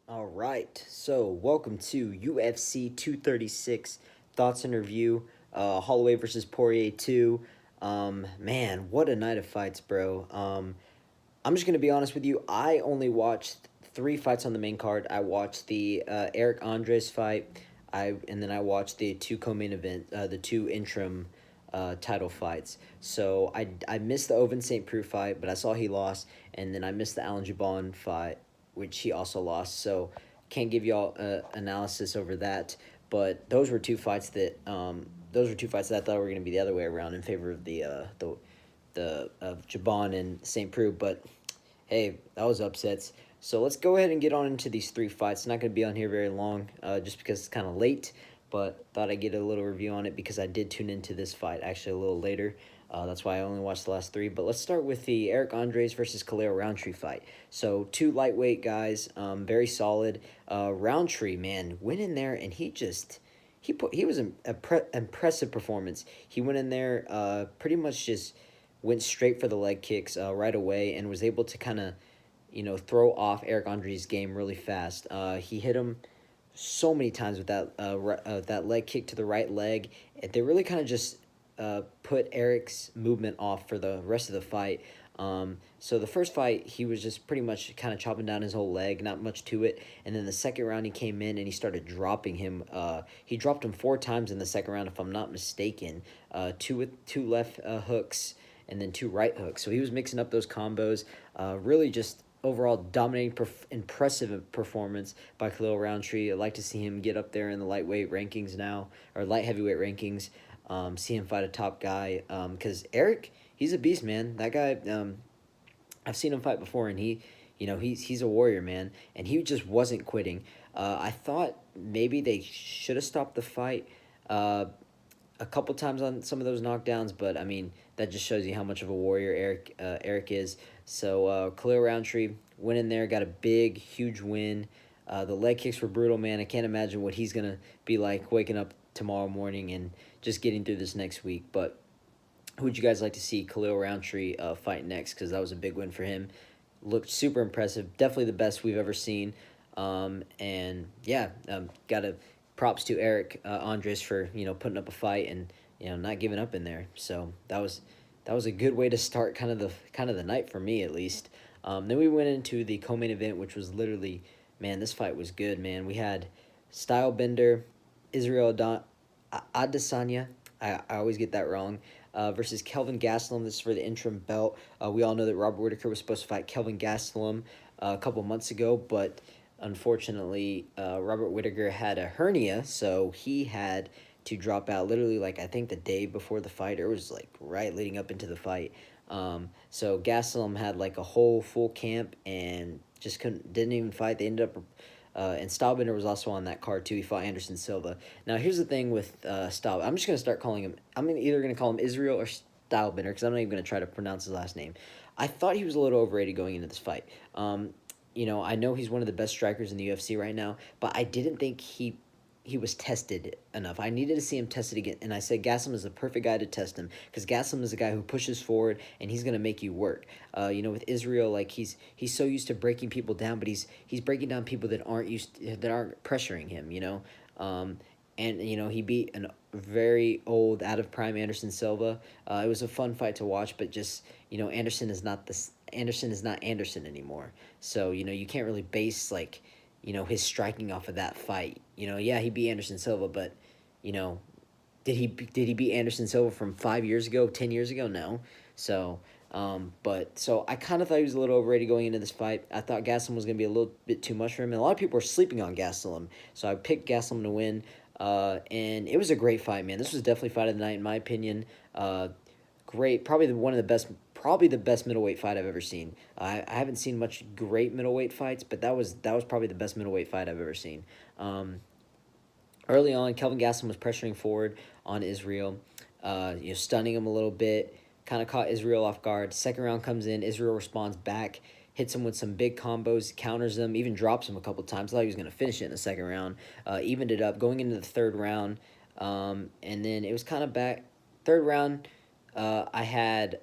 All right, so welcome to UFC 236 Thoughts and Review. Holloway versus Poirier 2. Man, what a night of fights, bro. I'm just gonna be honest with you. I only watched three fights on the main card. I watched the Eric Andres fight. I watched the two co-main event, the two interim title fights. So I missed the Oven St. Preux fight, but I saw he lost, and then I missed the Alan Jabon fight, which he also lost. So can't give y'all analysis over that. But those were two fights that I thought were gonna be the other way around in favor of the of Jabon and St. Preux, but hey, that was upsets. So let's go ahead and get on into these three fights. Not going to be on here very long, just because it's kind of late, but thought I'd get a little review on it because I did tune into this fight actually a little later. That's why I only watched the last three. But let's start with the Eric Andres versus Khalil Roundtree fight. So two lightweight guys, very solid. Roundtree, man, went in there and he was an impressive performance. He went in there, pretty much just went straight for the leg kicks right away and was able to kind of, throw off Eric Andre's game really fast. He hit him so many times with that leg kick to the right leg. They really kind of just put Eric's movement off for the rest of the fight. So the first fight, he was just pretty much kind of chopping down his whole leg, not much to it. And then the second round, he came in and he started dropping him. He dropped him four times in the second round, if I'm not mistaken. Two with two left hooks and then two right hooks. So he was mixing up those combos. Really just overall dominating, impressive performance by Khalil Roundtree. I'd like to see him get up there in the lightweight rankings now, or light heavyweight rankings. See him fight a top guy. Because Eric, he's a beast, man. That guy, I've seen him fight before, and he's a warrior, man. And he just wasn't quitting. I thought maybe they should have stopped the fight a couple times on some of those knockdowns, but I mean that just shows you how much of a warrior Eric is. So Khalil Roundtree went in there, got a big, huge win. The leg kicks were brutal, man. I can't imagine what he's gonna be like waking up tomorrow morning and just getting through this next week. But who would you guys like to see Khalil Roundtree fight next? Because that was a big win for him. Looked super impressive. Definitely the best we've ever seen. And yeah, got to props to Eric Andres for putting up a fight and not giving up in there. So that was a good way to start kind of the night for me at least. Then we went into the co-main event, which was literally, man, this fight was good, man. We had Stylebender, Israel Adesanya. I always get that wrong. Versus Kelvin Gastelum. This is for the interim belt. We all know that Robert Whitaker was supposed to fight Kelvin Gastelum a couple months ago, but unfortunately, Robert Whitaker had a hernia, so he had to drop out literally, like, I think the day before the fight, or it was like right leading up into the fight. So Gastelum had like a whole full camp and just didn't even fight. They ended up and Stylebender was also on that card too. He fought Anderson Silva. Now here's the thing with Stylebender. I'm just gonna start calling him. Either gonna call him Israel or Stylebender because I'm not even gonna try to pronounce his last name. I thought he was a little overrated going into this fight. I know he's one of the best strikers in the UFC right now, but I didn't think he was tested enough. I needed to see him tested again, and I said Gastelum is the perfect guy to test him because Gastelum is a guy who pushes forward and he's gonna make you work. With Israel, like he's so used to breaking people down, but he's breaking down people that aren't pressuring him. And he beat a very old, out of prime Anderson Silva. It was a fun fight to watch, but just Anderson is not Anderson anymore. So you can't really base like his striking off of that fight. Yeah, he beat Anderson Silva, but you know, did he beat Anderson Silva from 5 years ago, 10 years ago? No. So, so I kind of thought he was a little overrated going into this fight. I thought Gastelum was going to be a little bit too much for him, and a lot of people were sleeping on Gastelum. So I picked Gastelum to win. And it was a great fight, man. This was definitely fight of the night in my opinion. Great, probably one of the best, probably the best middleweight fight I've ever seen. I haven't seen much great middleweight fights, but that was probably the best middleweight fight I've ever seen. Early on, Kelvin Gastelum was pressuring forward on Israel, stunning him a little bit, kind of caught Israel off guard. Second round comes in, Israel responds back, hits him with some big combos, counters them, even drops him a couple times. I thought he was going to finish it in the second round. Evened it up, going into the third round, and then it was kind of back. Third round, I had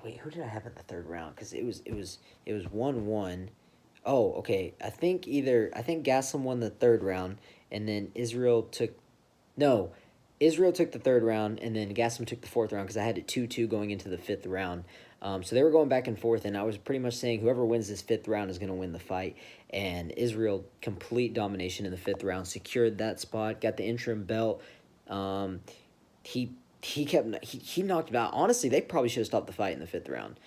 wait, who did I have in the third round? Because it was 1-1. Oh, okay. I think Gaslam won the third round, and then Israel took no, Israel took the third round, and then Gaslam took the fourth round because I had it 2-2 going into the fifth round. So they were going back and forth, and I was pretty much saying whoever wins this fifth round is going to win the fight. And Israel, complete domination in the fifth round, secured that spot, got the interim belt. Um, he he knocked him out. Honestly, they probably should have stopped the fight in the fifth round.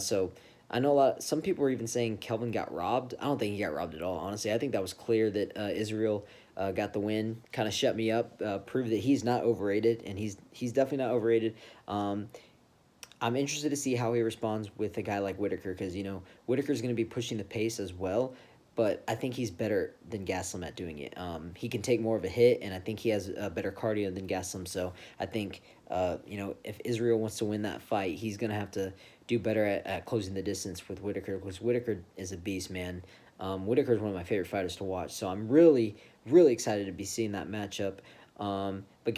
So I know some people were even saying Kelvin got robbed. I don't think he got robbed at all. Honestly, I think that was clear that Israel got the win. Kind of shut me up. Proved that he's not overrated, and he's definitely not overrated. I'm interested to see how he responds with a guy like Whitaker because, Whitaker's going to be pushing the pace as well, but I think he's better than Gaslam at doing it. He can take more of a hit, and I think he has a better cardio than Gaslam. So I think, if Israel wants to win that fight, he's going to have to do better at closing the distance with Whitaker because Whitaker is a beast, man. Whitaker is one of my favorite fighters to watch, so I'm really, really excited to be seeing that matchup. But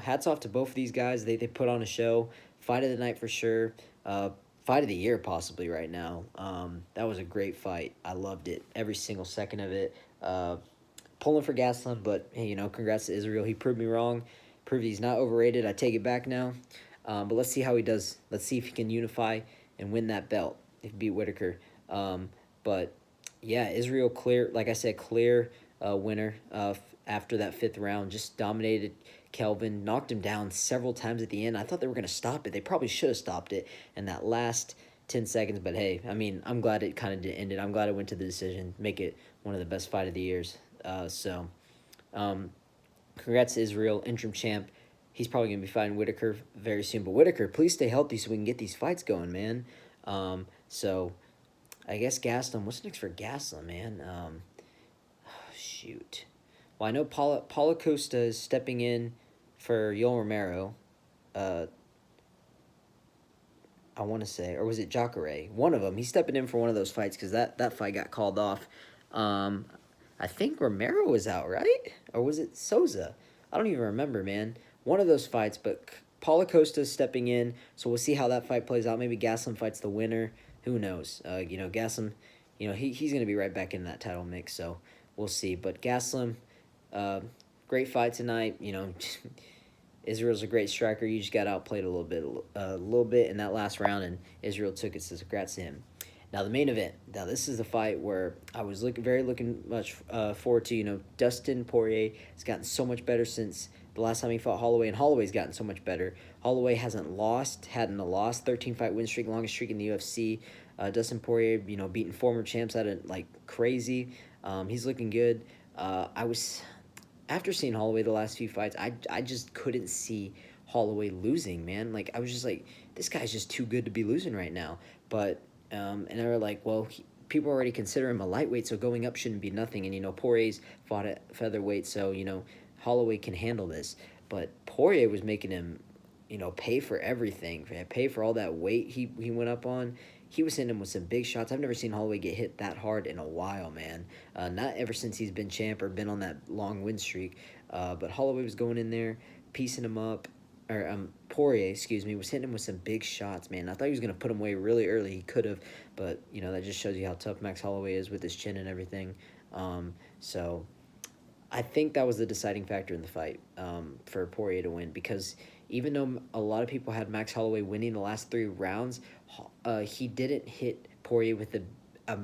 hats off to both of these guys. They put on a show. Fight of the night for sure. Fight of the year possibly right now. That was a great fight. I loved it. Every single second of it. Pulling for Gastelum, but hey, congrats to Israel. He proved me wrong. Proved he's not overrated. I take it back now. But let's see how he does. Let's see if he can unify and win that belt. If he beat Whitaker. But yeah, Israel clear. Like I said, clear winner. After that fifth round, just dominated Kelvin, knocked him down several times at the end. I thought they were going to stop it. They probably should have stopped it in that last 10 seconds. But hey, I mean, I'm glad it kind of ended. I'm glad it went to the decision, make it one of the best fight of the years. Um, Congrats to Israel, interim champ. He's probably going to be fighting Whitaker very soon. But Whitaker, please stay healthy so we can get these fights going, man. So I guess Gastelum. What's next for Gastelum, man? Shoot. Well, I know Paulo Costa is stepping in for Yoel Romero. Uh, I want to say, or was it Jacare? One of them. He's stepping in for one of those fights because that fight got called off. Um, I think Romero was out, right? Or was it Souza? I don't even remember, man. One of those fights, but Paulo Costa is stepping in, so we'll see how that fight plays out. Maybe Gaslam fights the winner. Who knows? Gaslam, he's going to be right back in that title mix, so we'll see. But Gaslam, great fight tonight. Israel's a great striker. You just got outplayed a little bit in that last round, and Israel took it. So congrats to him. Now the main event. Now this is the fight where I was looking much forward to. Dustin Poirier has gotten so much better since the last time he fought Holloway, and Holloway's gotten so much better. Holloway hadn't a loss, 13-fight win streak, longest streak in the UFC. Dustin Poirier, beating former champs at it like crazy. He's looking good. After seeing Holloway the last few fights, I just couldn't see Holloway losing, man. Like I was just like, this guy's just too good to be losing right now. But and they were like, well, people already consider him a lightweight, so going up shouldn't be nothing. And Poirier's fought at featherweight, so Holloway can handle this. But Poirier was making him, pay for everything, pay for all that weight he went up on. He was hitting him with some big shots. I've never seen Holloway get hit that hard in a while, man. Not ever since he's been champ or been on that long win streak. But Holloway was going in there, piecing him up. Or Poirier, excuse me, was hitting him with some big shots, man. I thought he was going to put him away really early. He could have, but, that just shows you how tough Max Holloway is with his chin and everything. So I think that was the deciding factor in the fight for Poirier to win because even though a lot of people had Max Holloway winning the last 3 rounds, he didn't hit Poirier with a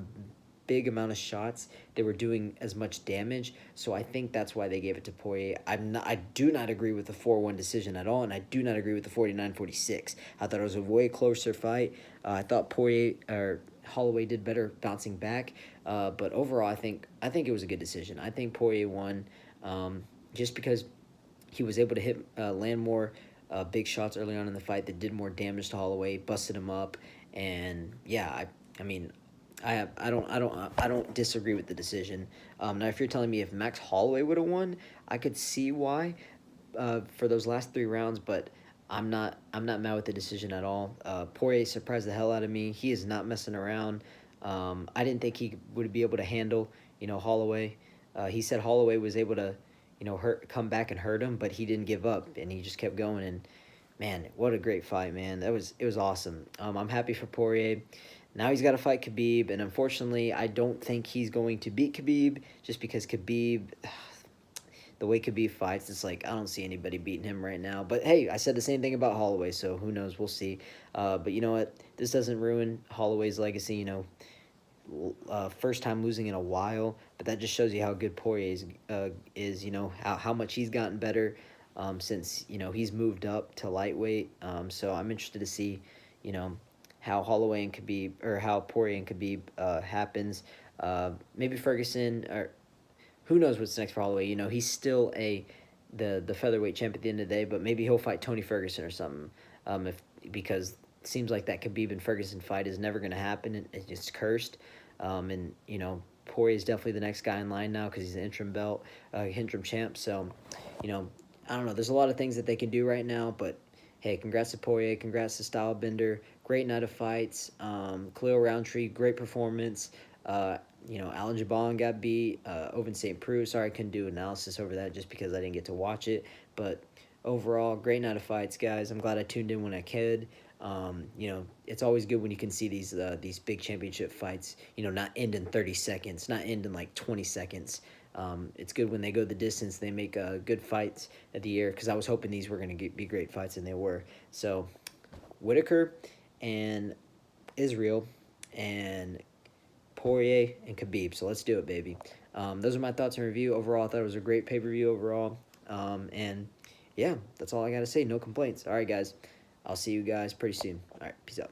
big amount of shots. They were doing as much damage, so I think that's why they gave it to Poirier. I do not agree with the 4-1 decision at all, and I do not agree with the 49-46. I thought it was a way closer fight. I thought Holloway did better bouncing back, but overall, I think it was a good decision. I think Poirier won, just because he was able to land more big shots early on in the fight that did more damage to Holloway, busted him up, and yeah, I mean, I don't disagree with the decision. Now, if you're telling me if Max Holloway would have won, I could see why, for those last 3 rounds, but I'm not mad with the decision at all. Poirier surprised the hell out of me. He is not messing around. I didn't think he would be able to handle Holloway. He said Holloway was able to come back and hurt him, but he didn't give up and he just kept going. And man, what a great fight, man! It was awesome. I'm happy for Poirier. now he's got to fight Khabib, and unfortunately, I don't think he's going to beat Khabib just because Khabib, the way Khabib fights, it's like I don't see anybody beating him right now. But hey, I said the same thing about Holloway, so who knows? We'll see. But you know what? This doesn't ruin Holloway's legacy. First time losing in a while, but that just shows you how good Poirier is. How much he's gotten better since he's moved up to lightweight. So I'm interested to see you know how Holloway and Khabib, or how Poirier and Khabib happens. Maybe Ferguson, or who knows what's next for Holloway. He's still the featherweight champ at the end of the day, but maybe he'll fight Tony Ferguson or something. If because it seems like that Khabib and Ferguson fight is never going to happen. It's cursed. And Poirier is definitely the next guy in line now because he's an interim champ. So, I don't know. There's a lot of things that they can do right now, but hey, congrats to Poirier, congrats to Stylebender. Great night of fights. Khalil Roundtree, great performance. Alan Jabon got beat. Oven St. Preux, sorry I couldn't do analysis over that just because I didn't get to watch it. But overall, great night of fights, guys. I'm glad I tuned in when I could. It's always good when you can see these big championship fights, not end in 30 seconds, not end in like 20 seconds. It's good when they go the distance. They make good fights at the year because I was hoping these were going to be great fights, and they were. So, Whitaker and Israel and Poirier and Khabib. So let's do it, baby. Those are my thoughts and review. Overall, I thought it was a great pay-per-view overall. And yeah, that's all I got to say. No complaints. All right, guys. I'll see you guys pretty soon. All right, peace out.